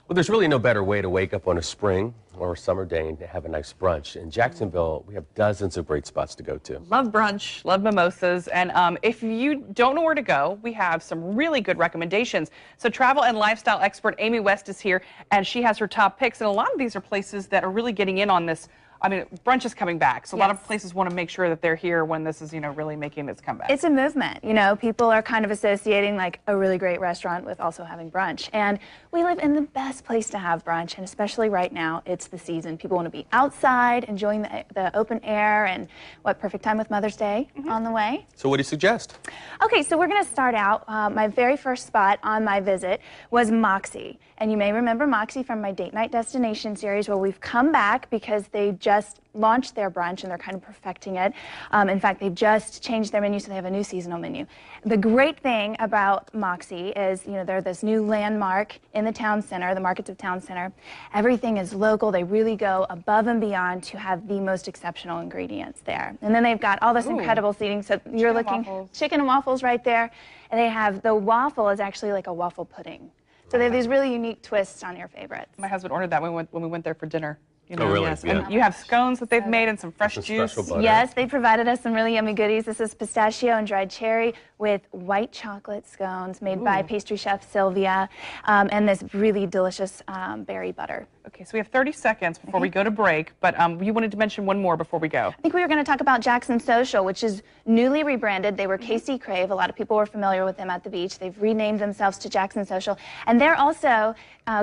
Well, there's really no better way to wake up on a spring or a summer day and to have a nice brunch. In Jacksonville, we have dozens of great spots to go to. Love brunch, love mimosas, and if you don't know where to go, we have some really good recommendations. So travel and lifestyle expert Amy West is here, and she has her top picks, and a lot of these are places that are really getting in on this. I mean, brunch is coming back, so a lot of places want to make sure that they're here when this is, really making its comeback. It's a movement, people are kind of associating like a really great restaurant with also having brunch. And we live in the best place to have brunch, and especially right now, it's the season. People want to be outside, enjoying the open air, and what perfect time with Mother's Day on the way. So what do you suggest? Okay, so we're going to start out. My very first spot on my visit was Moxie. And you may remember Moxie from my Date Night Destination series, where we've come back because they just launched their brunch and they're kind of perfecting it. In fact, they've just changed their menu, so they have a new seasonal menu. The great thing about Moxie is, they're this new landmark in the town center, the markets of town center. Everything is local. They really go above and beyond to have the most exceptional ingredients there. And then they've got all this incredible seating. So you're looking chicken and waffles right there. And they have the waffle is actually like a waffle pudding. So they have these really unique twists on your favorites. My husband ordered that when we went there for dinner. Oh, really? Yes. Yeah. And you have scones that they've made and some fresh juice. Yes, they provided us some really yummy goodies. This is pistachio and dried cherry with white chocolate scones made by pastry chef Sylvia, and this really delicious berry butter. Okay, so we have 30 seconds before we go to break, but you wanted to mention one more before we go. I think we were going to talk about Jackson Social, which is newly rebranded. They were KC Crave. A lot of people were familiar with them at the beach. They've renamed themselves to Jackson Social, and they're also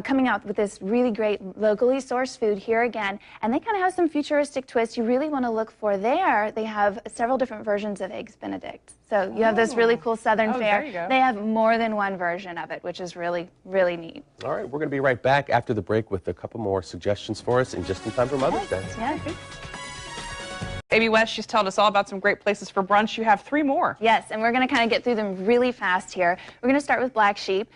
coming out with this really great locally sourced food here again, and they kind of have some futuristic twists you really want to look for there. They have several different versions of Eggs Benedict. So you have this really cool Southern fare. There you go. They have more than one version of it, which is really, really neat. All right, we're going to be right back after the break with a couple more suggestions for us, and just in time for Mother's Day. Yeah. Amy West, she's telling us all about some great places for brunch. You have 3 more. Yes, and we're going to kind of get through them really fast here. We're going to start with Black Sheep.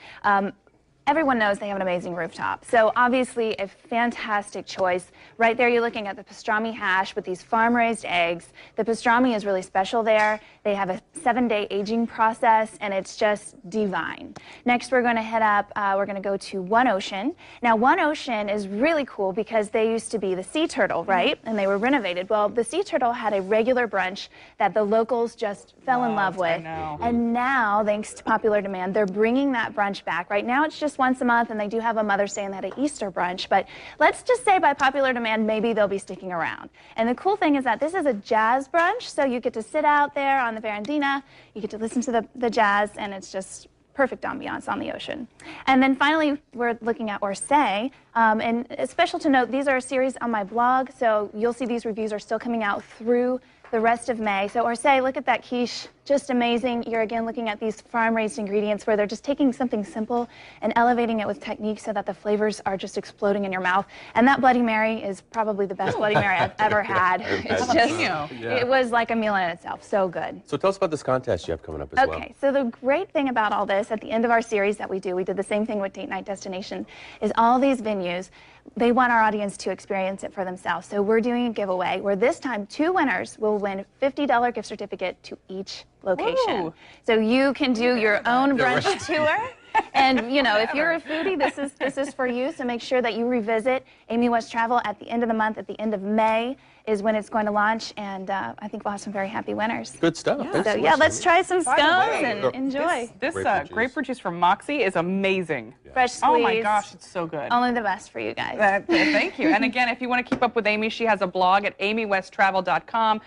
Everyone knows they have an amazing rooftop. So obviously a fantastic choice. Right there you're looking at the pastrami hash with these farm-raised eggs. The pastrami is really special there. They have a 7-day aging process, and it's just divine. Next we're going to head up, we're going to go to One Ocean. Now One Ocean is really cool because they used to be the Sea Turtle, right? And they were renovated. Well, the Sea Turtle had a regular brunch that the locals just fell in love with. And now, thanks to popular demand, they're bringing that brunch back. Right now it's just once a month, and they do have a Mother's Day and they had an Easter brunch, but let's just say by popular demand, maybe they'll be sticking around. And the cool thing is that this is a jazz brunch, so you get to sit out there on the verandina, you get to listen to the jazz, and it's just perfect ambiance on the ocean. And then finally, we're looking at Orsay, and it's special to note, these are a series on my blog, so you'll see these reviews are still coming out through the rest of May. So Orsay, look at that quiche, just amazing. You're again looking at these farm-raised ingredients where they're just taking something simple and elevating it with technique so that the flavors are just exploding in your mouth. And that Bloody Mary is probably the best Bloody Mary I've ever had. It's just, it was like a meal in itself, so good. So tell us about this contest you have coming up as well. Okay, so the great thing about all this, at the end of our series that we did the same thing with Date Night Destination, is all these venues, they want our audience to experience it for themselves. So we're doing a giveaway where this time 2 winners will win $50 gift certificate to each location. Ooh. So you can do your own brunch tour. And if you're a foodie, this is for you. So make sure that you revisit Amy West Travel at the end of the month, at the end of May is when it's going to launch, and I think we'll have some very happy winners. Good stuff. Yeah. So yeah, let's try some scones and enjoy. This grapefruit juice from Moxie is amazing. Yeah. Fresh squeeze. Oh my gosh, it's so good. Only the best for you guys. Thank you. And again, if you want to keep up with Amy, she has a blog at amywesttravel.com.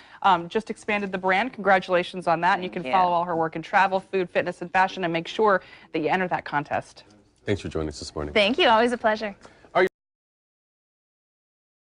Just expanded the brand. Congratulations on that. And you can follow all her work in travel, food, fitness, and fashion, and make sure that you enter that contest. Thanks for joining us this morning. Thank you. Always a pleasure.